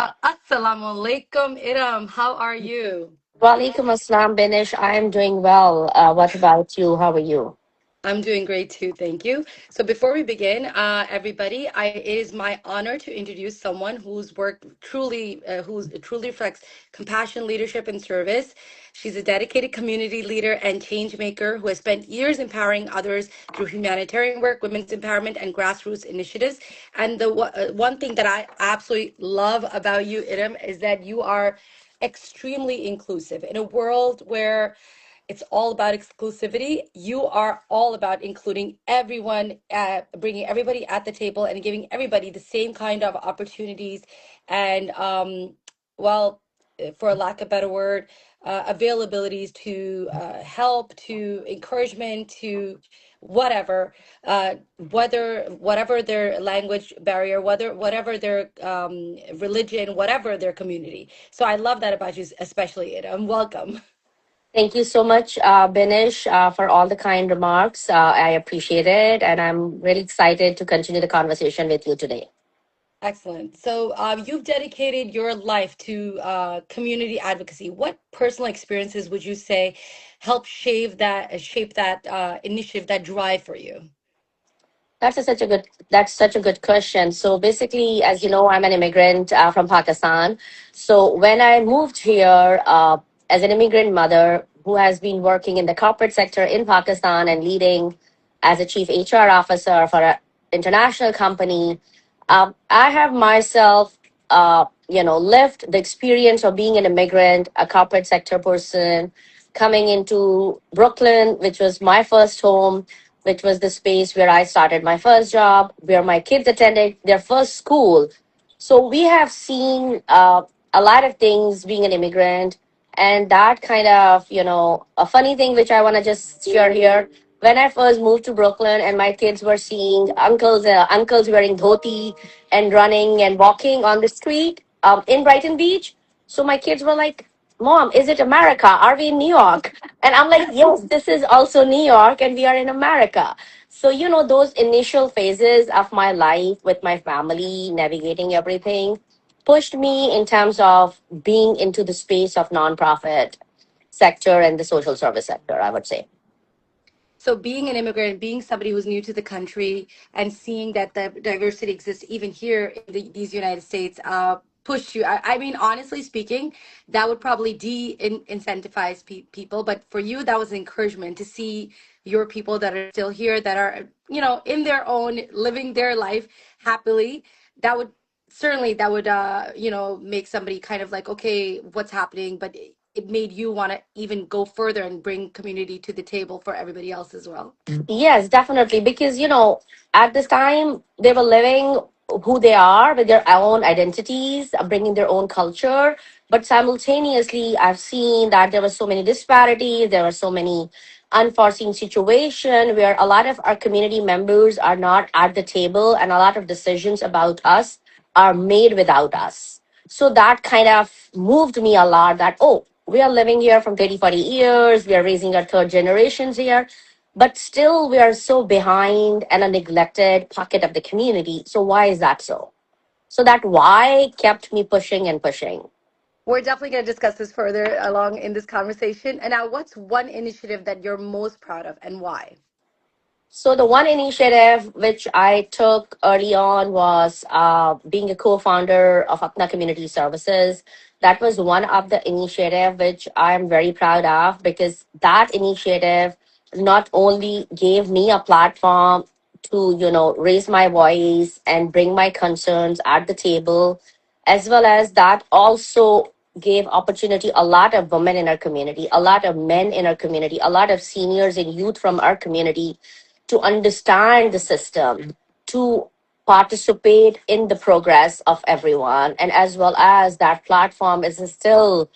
Assalamu alaikum, Iram. How are you? Walaikum assalam, Benish. I am doing well. What about you? How are you? I'm doing great too, thank you. So before we begin, everybody, it is my honor to introduce someone whose work who's truly reflects compassion, leadership, and service. She's a dedicated community leader and change maker who has spent years empowering others through humanitarian work, women's empowerment, and grassroots initiatives. And the one thing that I absolutely love about you, Iram, is that you are extremely inclusive in a world where it's all about exclusivity. You are all about including everyone, bringing everybody at the table and giving everybody the same kind of opportunities and, well, for lack of a better word, availabilities to help, to encouragement, to whatever, whatever their language barrier, whatever their religion, whatever their community. So I love that about you, especially, and welcome. Thank you so much, Benish, for all the kind remarks. I appreciate it, and I'm really excited to continue the conversation with you today. Excellent. So, you've dedicated your life to community advocacy. What personal experiences would you say help shape that initiative, that drive for you? That's such a good question. So basically, as you know, I'm an immigrant from Pakistan. So when I moved here as an immigrant mother who has been working in the corporate sector in Pakistan and leading as a chief HR officer for an international company, I have myself, lived the experience of being an immigrant, a corporate sector person, coming into Brooklyn, which was my first home, which was the space where I started my first job, where my kids attended their first school. So we have seen a lot of things being an immigrant. And that kind of, a funny thing which I want to just share here. When I first moved to Brooklyn and my kids were seeing uncles wearing dhoti and running and walking on the street in Brighton Beach. So my kids were like, Mom, is it America? Are we in New York? And I'm like, yes, this is also New York and we are in America. So, those initial phases of my life with my family, navigating everything, pushed me in terms of being into the space of nonprofit sector and the social service sector, I would say. So, being an immigrant, being somebody who's new to the country, and seeing that the diversity exists even here in these United States, pushed you. I mean, honestly speaking, that would probably incentivize people, but for you, that was an encouragement to see your people that are still here, that are, in their own, living their life happily. That would certainly make somebody kind of like, okay, what's happening? But it made you want to even go further and bring community to the table for everybody else as well. Yes, definitely. Because, at this time, they were living who they are with their own identities, bringing their own culture. But simultaneously, I've seen that there were so many disparities, there were so many unforeseen situations where a lot of our community members are not at the table and a lot of decisions about us are made without us. So that kind of moved me a lot that, oh, we are living here from 30, 40 years, we are raising our third generations here, but still we are so behind and a neglected pocket of the community. So why is that so? So that why kept me pushing and pushing. We're definitely going to discuss this further along in this conversation. And now, what's one initiative that you're most proud of and why? So the one initiative which I took early on was being a co-founder of Apna Community Services. That was one of the initiative which I am very proud of because that initiative not only gave me a platform to raise my voice and bring my concerns at the table, as well as that also gave opportunity a lot of women in our community, a lot of men in our community, a lot of seniors and youth from our community to understand the system, to participate in the progress of everyone, and as well as that platform is still,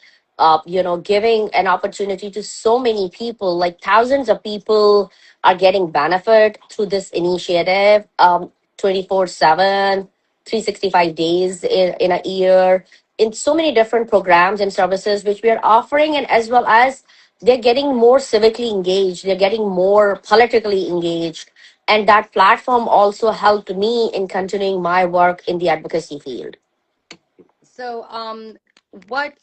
giving an opportunity to so many people, like thousands of people are getting benefit through this initiative, 24/7, 365 days in a year, in so many different programs and services which we are offering, and as well as they're getting more civically engaged, they're getting more politically engaged. And that platform also helped me in continuing my work in the advocacy field. So, what?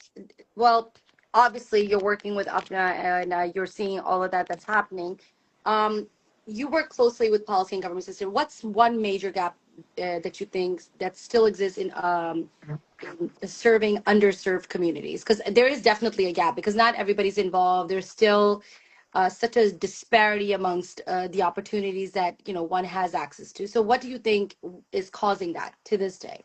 Well, obviously, you're working with UPNA and you're seeing all of that that's happening. Um, you work closely with policy and government system. What's one major gap that you think that still exists in serving underserved communities? Because there is definitely a gap because not everybody's involved. There's still such a disparity amongst the opportunities that one has access to. So, what do you think is causing that to this day?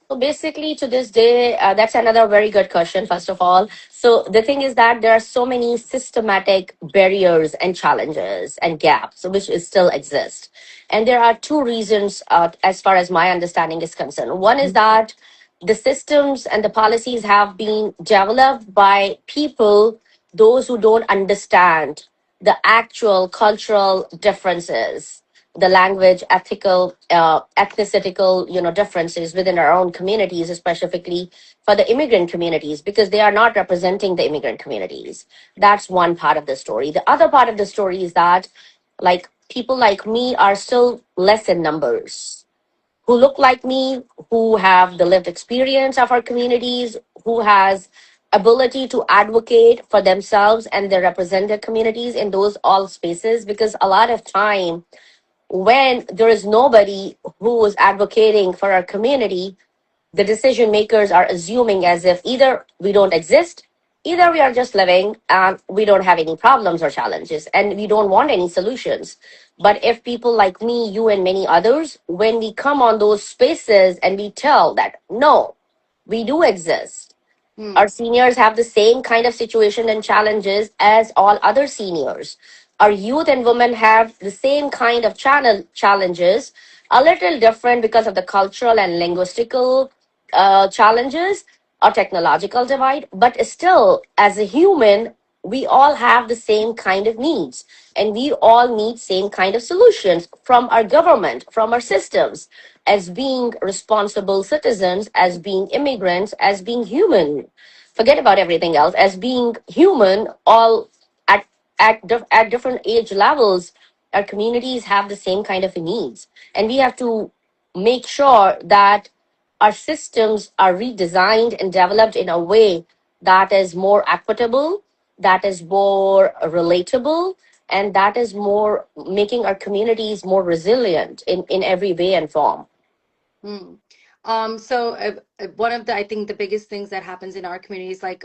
So basically, to this day, that's another very good question, first of all. So the thing is that there are so many systematic barriers and challenges and gaps which is still exist. And there are two reasons, as far as my understanding is concerned. One is that the systems and the policies have been developed by people, those who don't understand the actual cultural differences, the language, ethical, ethnicitycal, differences within our own communities, specifically for the immigrant communities, because they are not representing the immigrant communities. That's one part of the story. The other part of the story is that, like, people like me are still less in numbers, who look like me, who have the lived experience of our communities, who has ability to advocate for themselves and their represented communities in those all spaces, because a lot of time when there is nobody who is advocating for our community, the decision makers are assuming as if either we don't exist, either we are just living and we don't have any problems or challenges and we don't want any solutions. But if people like me, you, and many others, when we come on those spaces and we tell that no, we do exist, our Hmm. seniors have the same kind of situation and challenges as all other seniors. Our youth and women have the same kind of challenges, a little different because of the cultural and linguistical challenges or technological divide. But still, as a human, we all have the same kind of needs and we all need same kind of solutions from our government, from our systems, as being responsible citizens, as being immigrants, as being human. Forget about everything else. As being human, all at at different age levels, our communities have the same kind of needs, and we have to make sure that our systems are redesigned and developed in a way that is more equitable, that is more relatable, and that is more making our communities more resilient in every way and form. Hmm. One of the, I think the biggest things that happens in our community is like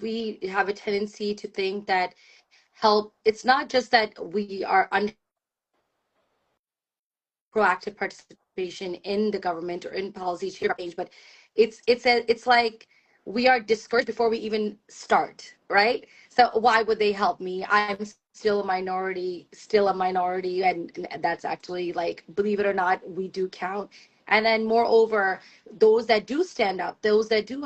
we have a tendency to think that help, it's not just that we are proactive participation in the government or in policy change, but it's like we are discouraged before we even start, right? So why would they help me? I'm still a minority, and that's actually like, believe it or not, we do count. And then moreover, those that do stand up, those that do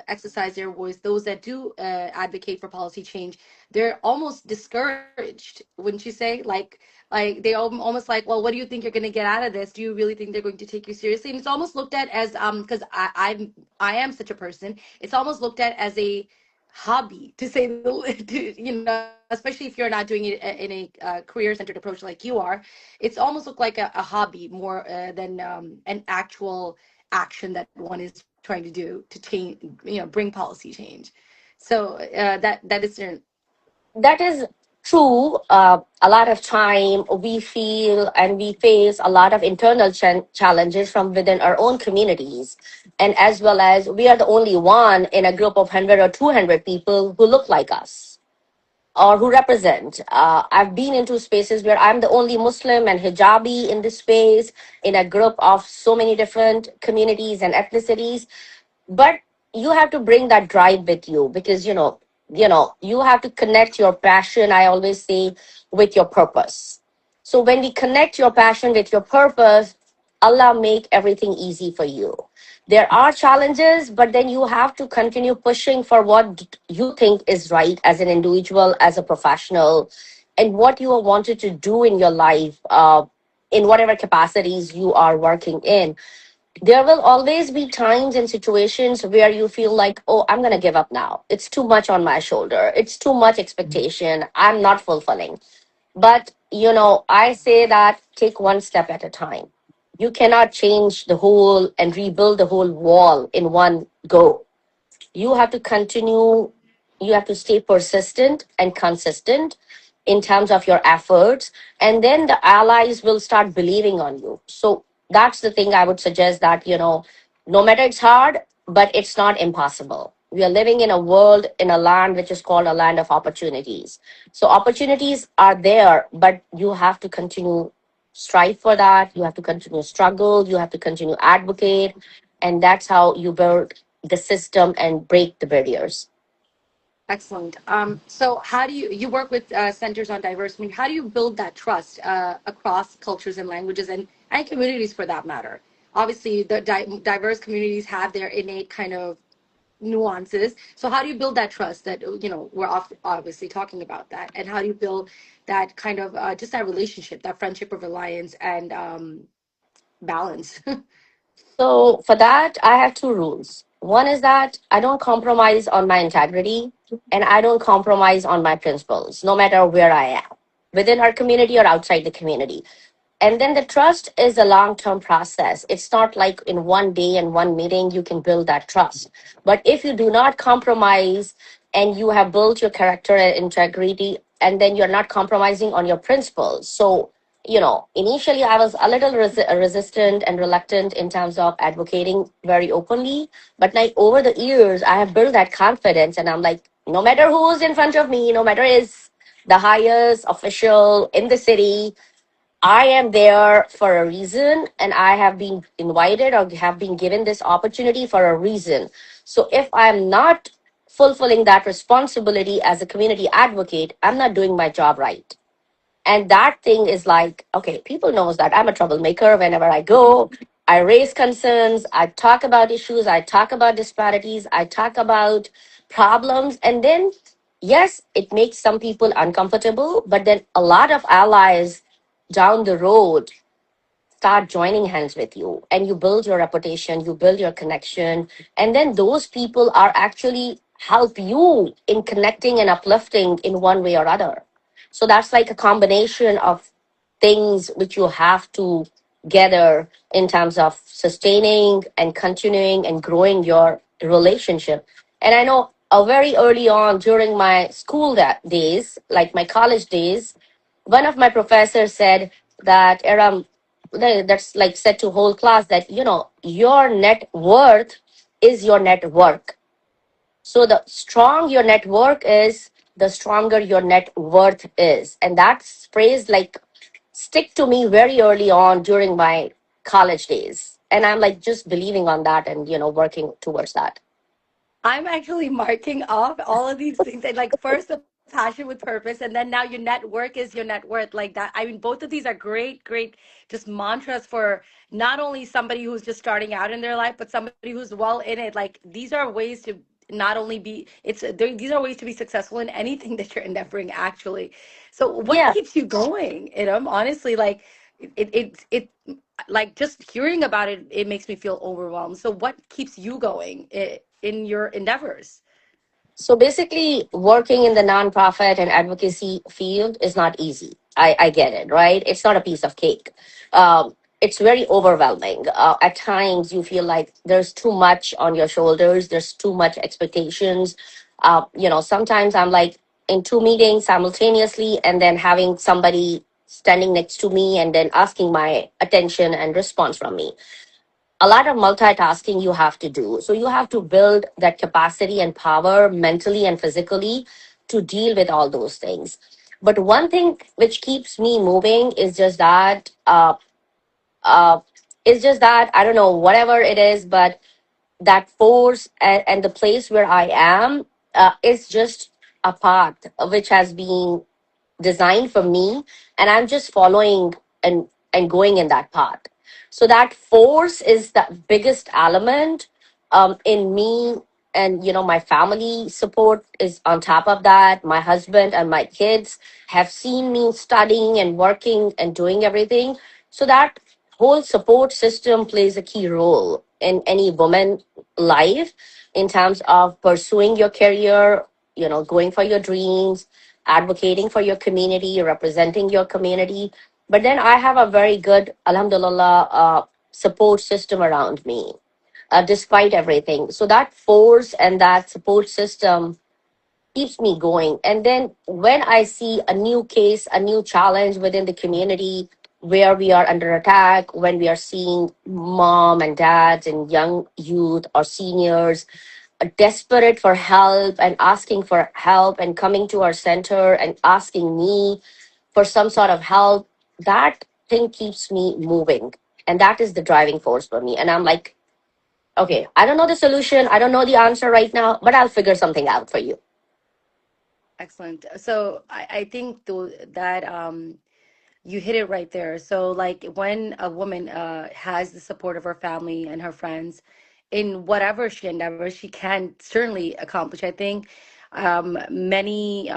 exercise their voice, those that do advocate for policy change, they're almost discouraged, wouldn't you say? Like they almost like, well, what do you think you're going to get out of this? Do you really think they're going to take you seriously? And it's almost looked at as because I am such a person. It's almost looked at as a hobby, to say the especially if you're not doing it in a career centered approach like you are. It's almost looked like a hobby more than an actual action that one is trying to do to change, bring policy change. So that is That is true. A lot of time we feel and we face a lot of internal challenges from within our own communities. And as well as we are the only one in a group of 100 or 200 people who look like us or who represent. I've been into spaces where I'm the only Muslim and hijabi in this space, in a group of so many different communities and ethnicities. But you have to bring that drive with you, because you have to connect your passion, I always say, with your purpose. So when we connect your passion with your purpose, Allah make everything easy for you. There are challenges, but then you have to continue pushing for what you think is right as an individual, as a professional, and what you have wanted to do in your life, in whatever capacities you are working in. There will always be times and situations where you feel like, oh, I'm going to give up now. It's too much on my shoulder. It's too much expectation. I'm not fulfilling. But, I say that take one step at a time. You cannot change the whole and rebuild the whole wall in one go. You have to continue, you have to stay persistent and consistent in terms of your efforts, and then the allies will start believing on you. So that's the thing I would suggest, that no matter it's hard, but it's not impossible. We are living in a world, in a land which is called a land of opportunities. So opportunities are there, but you have to continue strive for that. You have to continue struggle, you have to continue advocate, and that's how you build the system and break the barriers. Excellent. So how do you work with centers on diversity? I mean, how do you build that trust across cultures and languages and communities for that matter? Obviously, the diverse communities have their innate kind of nuances. So how do you build that trust that, we're obviously talking about that, and how do you build that kind of just that relationship, that friendship of reliance and balance? So for that, I have two rules. One is that I don't compromise on my integrity, and I don't compromise on my principles, no matter where I am, within our community or outside the community. And then the trust is a long term process. It's not like in one day and one meeting you can build that trust. But if you do not compromise and you have built your character and integrity, and then you're not compromising on your principles. So, initially I was a little resistant and reluctant in terms of advocating very openly. But like over the years, I have built that confidence, and I'm like, no matter who's in front of me, no matter is the highest official in the city, I am there for a reason, and I have been invited or have been given this opportunity for a reason. So if I'm not fulfilling that responsibility as a community advocate, I'm not doing my job right. And that thing is like, okay, people knows that I'm a troublemaker. Whenever I go, I raise concerns, I talk about issues, I talk about disparities, I talk about problems. And then, yes, it makes some people uncomfortable, but then a lot of allies down the road start joining hands with you, and you build your reputation, you build your connection, and then those people are actually help you in connecting and uplifting in one way or other. So that's like a combination of things which you have to gather in terms of sustaining and continuing and growing your relationship. And I know very early on during my school days, like my college days, one of my professors said that, that's like said to whole class that, your net worth is your network. So the strong your network is, the stronger your net worth is. And that phrase like stick to me very early on during my college days. And I'm like just believing on that and, working towards that. I'm actually marking off all of these things, and like first the passion with purpose, and then now your network is your net worth, like that. I mean, both of these are great just mantras for not only somebody who's just starting out in their life, but somebody who's well in it. Like these are ways to not only be these are ways to be successful in anything that you're endeavoring actually. So what Yeah. keeps you going, Idam? Honestly, like it like just hearing about it, it makes me feel overwhelmed. So what keeps you going in your endeavors? So basically, working in the nonprofit and advocacy field is not easy. I get it, right? It's not a piece of cake. It's very overwhelming. At times, you feel like there's too much on your shoulders, there's too much expectations. Sometimes I'm like in two meetings simultaneously, and then having somebody standing next to me and then asking my attention and response from me. A lot of multitasking you have to do. So you have to build that capacity and power mentally and physically to deal with all those things. But one thing which keeps me moving is just that I don't know whatever it is, but that force and the place where I am is just a path which has been designed for me, and I'm just following and going in that path. So that force is the biggest element in me. And my family support is on top of that. My husband and my kids have seen me studying and working and doing everything. So that whole support system plays a key role in any woman life in terms of pursuing your career, going for your dreams, advocating for your community, representing your community. But then I have a very good, alhamdulillah, support system around me, despite everything. So that force and that support system keeps me going. And then when I see a new case, a new challenge within the community where we are under attack, when we are seeing mom and dads and young youth or seniors desperate for help and asking for help and coming to our center and asking me for some sort of help, that thing keeps me moving. And that is the driving force for me. And I'm like, okay, I don't know the solution. I don't know the answer right now, but I'll figure something out for you. Excellent. So I think that you hit it right there. So, like, when a woman has the support of her family and her friends in whatever she endeavors, she can certainly accomplish. I think many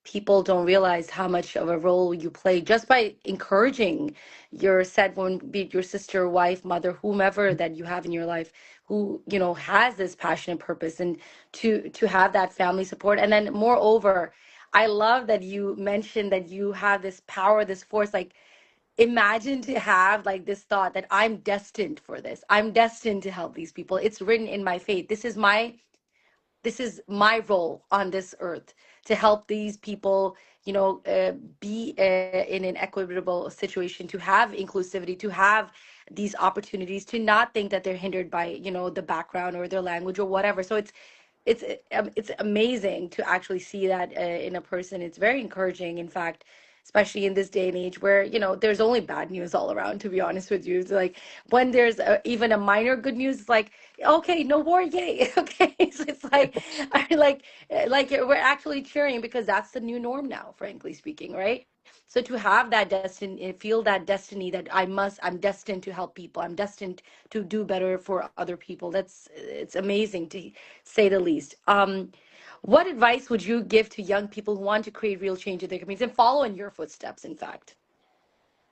people don't realize how much of a role you play just by encouraging your said one, be it your sister, wife, mother, whomever that you have in your life, who has this passion and purpose, and to have that family support, and then moreover. I love that you mentioned that you have this power, this force. Like, imagine to have like this thought that I'm destined for this. I'm destined to help these people. It's written in my fate. This is my role on this earth to help these people, be in an equitable situation, to have inclusivity, to have these opportunities, to not think that they're hindered by the background or their language or whatever. So it's amazing to actually see that in a person. It's very encouraging, in fact, especially in this day and age where there's only bad news all around. To be honest with you, it's like when there's even a minor good news, it's like, okay, no war, yay. Okay, so it's like I like we're actually cheering because that's the new norm now, frankly speaking, right? So to have that destiny, feel that destiny that I'm destined to help people, I'm destined to do better for other people. It's amazing to say the least. What advice would you give to young people who want to create real change in their communities and follow in your footsteps, in fact?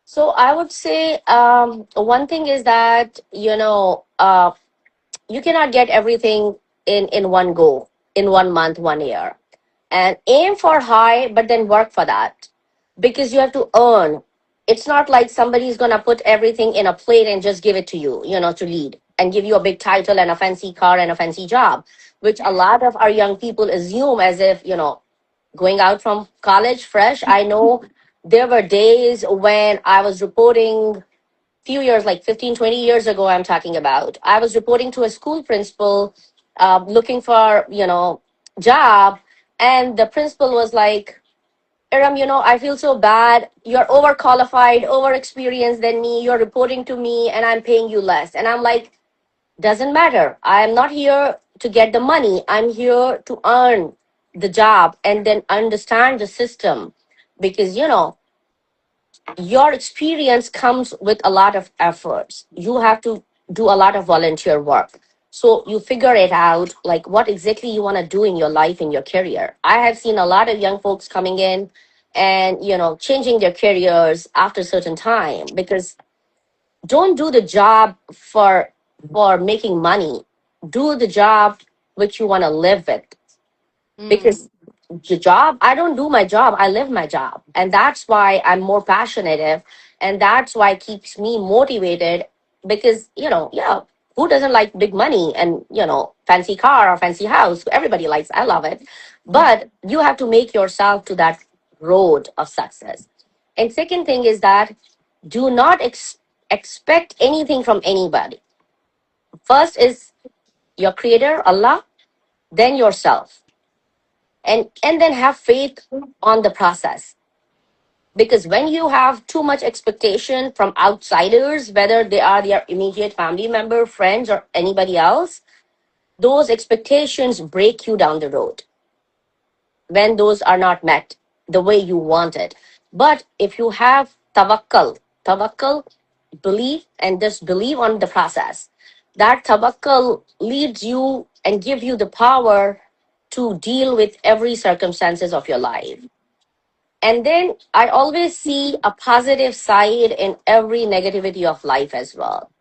So I would say one thing is that, you cannot get everything in one go, in 1 month, 1 year. And aim for high, but then work for that because you have to earn. It's not like somebody's going to put everything in a plate and just give it to you, to lead and give you a big title and a fancy car and a fancy job, which a lot of our young people assume as if, going out from college fresh. I know there were days when I was reporting few years, like 15, 20 years ago, I'm talking about. I was reporting to a school principal looking for, job. And the principal was like, Erum, I feel so bad. You're overqualified, over experienced than me. You're reporting to me and I'm paying you less. And I'm like, doesn't matter. I'm not here to get the money. I'm here to earn the job and then understand the system because, your experience comes with a lot of efforts. You have to do a lot of volunteer work. So you figure it out, like what exactly you want to do in your life, in your career. I have seen a lot of young folks coming in and, changing their careers after a certain time because don't do the job for making money. Do the job which you want to live with Mm, because the job, I don't do my job, I live my job, and that's why I'm more passionate, and that's why it keeps me motivated because yeah, who doesn't like big money and fancy car or fancy house? Everybody likes, I love it, but you have to make yourself to that road of success. And second thing is that do not expect anything from anybody. First is your creator, Allah, then yourself, and then have faith on the process because when you have too much expectation from outsiders, whether they are their immediate family member, friends, or anybody else, those expectations break you down the road when those are not met the way you want it. But if you have tawakkal, believe, and just believe on the process, that tawakkal leads you and give you the power to deal with every circumstances of your life. And then I always see a positive side in every negativity of life as well.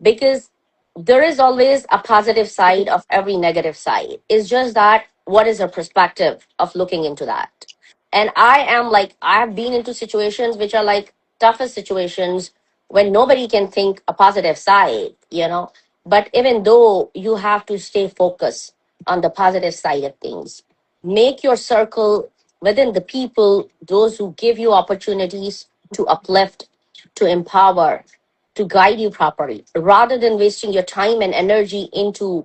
Because there is always a positive side of every negative side. It's just that what is the perspective of looking into that? And I am like, I have been into situations which are like, toughest situations when nobody can think a positive side, but even though you have to stay focused on the positive side of things, make your circle within the people, those who give you opportunities to uplift, to empower, to guide you properly, rather than wasting your time and energy into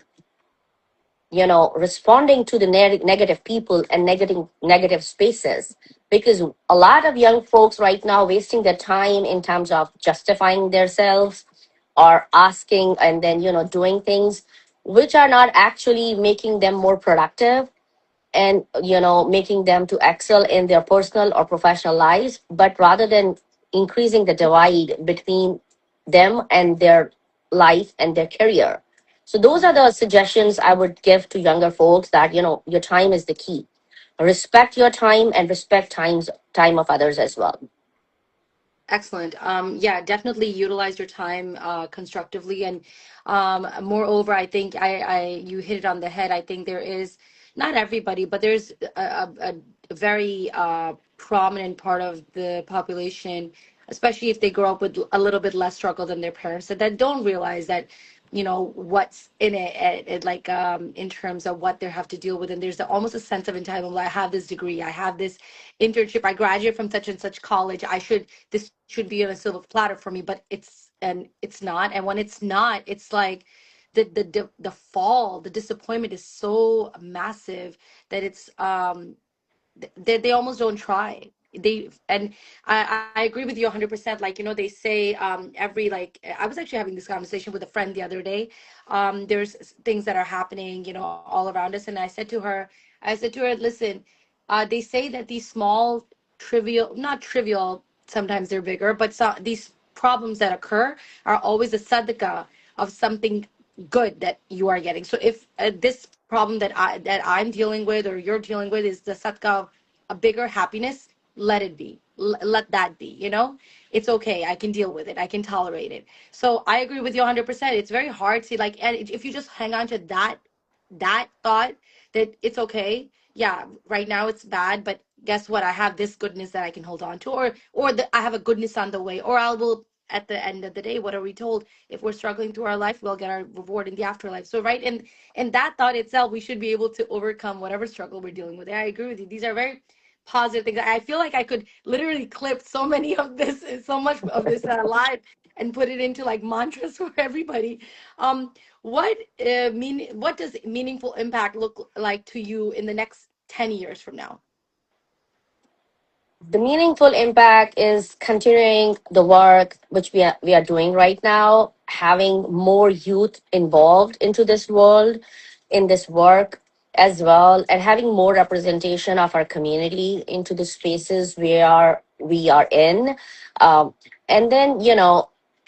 responding to the negative people and negative spaces, because a lot of young folks right now wasting their time in terms of justifying themselves or asking and then doing things which are not actually making them more productive and making them to excel in their personal or professional lives, but rather than increasing the divide between them and their life and their career. So those are the suggestions I would give to younger folks, that your time is the key. Respect your time and respect time of others as well. Excellent. Yeah, definitely utilize your time constructively, and moreover, I think you hit it on the head. I think there is not everybody, but there's a very prominent part of the population, especially if they grow up with a little bit less struggle than their parents, that don't realize that what's in it, like in terms of what they have to deal with, and there's almost a sense of entitlement. I have this degree, I have this internship, I graduate from such and such college, this should be on a silver platter for me, but it's not. And when it's not, it's like the fall, the disappointment is so massive that it's they almost don't try. I agree with you 100%. Like, they say every, like, I was actually having this conversation with a friend the other day. There's things that are happening, all around us, and I said to her, listen, they say that these small, trivial, not trivial, sometimes they're bigger, but these problems that occur are always a sadaka of something good that you are getting. So if this problem that I'm dealing with or you're dealing with is the sadka of a bigger happiness, let it be. Let that be. It's okay. I can deal with it. I can tolerate it. So I agree with you 100%. It's very hard to, like, and if you just hang on to that thought that it's okay. Yeah, right now it's bad, but guess what? I have this goodness that I can hold on to, or I have a goodness on the way, or I will. At the end of the day, what are we told? If we're struggling through our life, we'll get our reward in the afterlife. So, right, and that thought itself, we should be able to overcome whatever struggle we're dealing with. I agree with you. These are very positive things. I feel like I could literally clip so many of this, so much of this live, and put it into like mantras for everybody. What does meaningful impact look like to you in the next 10 years from now? The meaningful impact is continuing the work which we are doing right now, having more youth involved into this world, in this work as well, and having more representation of our community into the spaces where we are in. And then,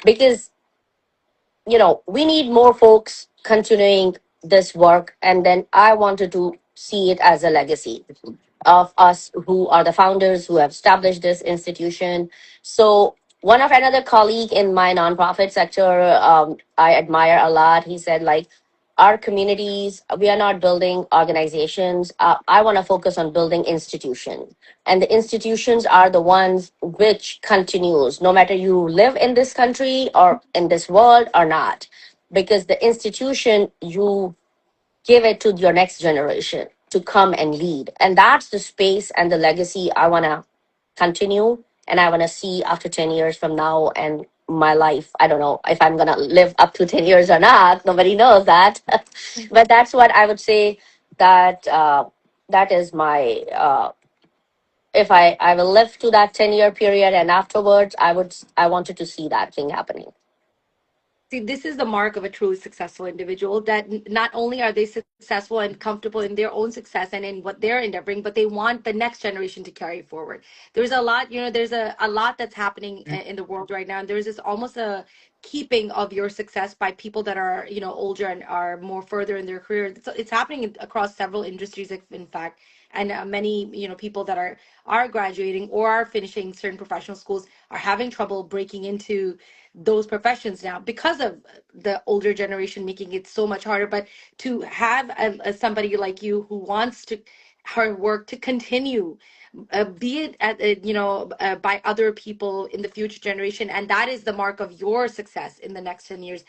because we need more folks continuing this work, and then I wanted to see it as a legacy of us who are the founders who have established this institution. So one of another colleague in my nonprofit sector, I admire a lot. He said, like, our communities, we are not building organizations. I want to focus on building institutions, and the institutions are the ones which continues no matter you live in this country or in this world or not, because the institution, you give it to your next generation to come and lead. And that's the space and the legacy I want to continue. And I want to see after 10 years from now and my life. I don't know if I'm going to live up to 10 years or not. Nobody knows that. But that's what I would say, that that is my, if I will live to that 10-year period, and afterwards, I wanted to see that thing happening. See, this is the mark of a truly successful individual, that not only are they successful and comfortable in their own success and in what they're endeavoring, but they want the next generation to carry forward. There's a lot, there's a lot that's happening in the world right now. And there's this almost a keeping of your success by people that are, older and are more further in their career. It's happening across several industries, in fact. And many, people that are graduating or are finishing certain professional schools are having trouble breaking into those professions now because of the older generation making it so much harder. But to have somebody like you who wants to her work to continue be it at by other people in the future generation, and that is the mark of your success in the next 10 years.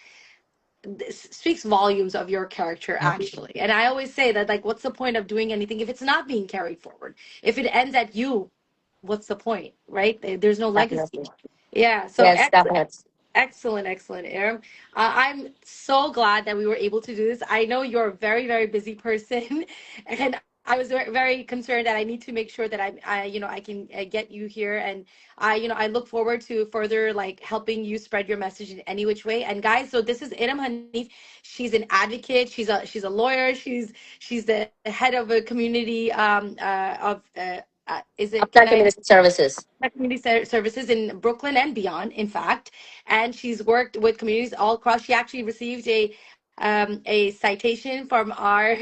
This speaks volumes of your character, actually. And I always say that, like, what's the point of doing anything if it's not being carried forward? If it ends at you, what's the point, right? There's no legacy. Definitely. Yeah, so Yes, definitely. excellent, excellent, Aram. I'm so glad that we were able to do this. I know you're a very, very busy person, and I was very concerned that I need to make sure that I can get you here, and I look forward to further like helping you spread your message in any which way. And guys, so this is Erum Hanif. She's an advocate. She's a lawyer. She's the head of a community of is it? Can Apply I? community services. Community services in Brooklyn and beyond, in fact. And she's worked with communities all across. She actually received a citation from our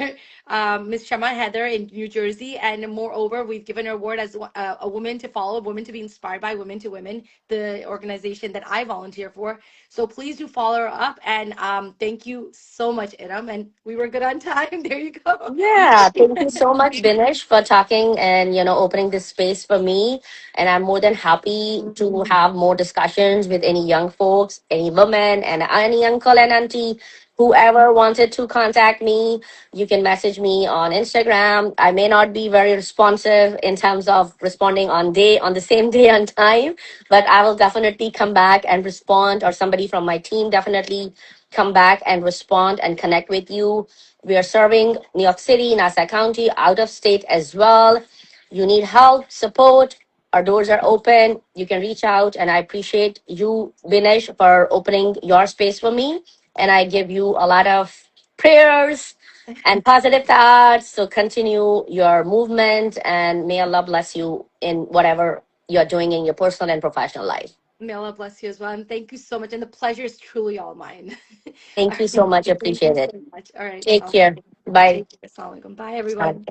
Miss Shama Heather in New Jersey. And moreover, we've given her award as a woman to follow, a woman to be inspired by, Women to Women, the organization that I volunteer for. So please do follow her up. And thank you so much, Iram. And we were good on time. There you go. Yeah, thank you so much, Binish, for talking and opening this space for me. And I'm more than happy to have more discussions with any young folks, any women, and any uncle and auntie, whoever wanted to contact me. You can message me on Instagram. I may not be very responsive in terms of responding on the same day on time, but I will definitely come back and respond, or somebody from my team definitely come back and respond and connect with you. We are serving New York City, Nassau County, out of state as well. You need help, support. Our doors are open. You can reach out, and I appreciate you, Binesh, for opening your space for me. And I give you a lot of prayers and positive thoughts. So continue your movement, and may Allah bless you in whatever you're doing in your personal and professional life. May Allah bless you as well. And thank you so much. And the pleasure is truly all mine. All Thank you right. so much. Thank you Appreciate it. so much. All right. Take care. Bye. Take care. Assalamu alaikum. Bye, everyone.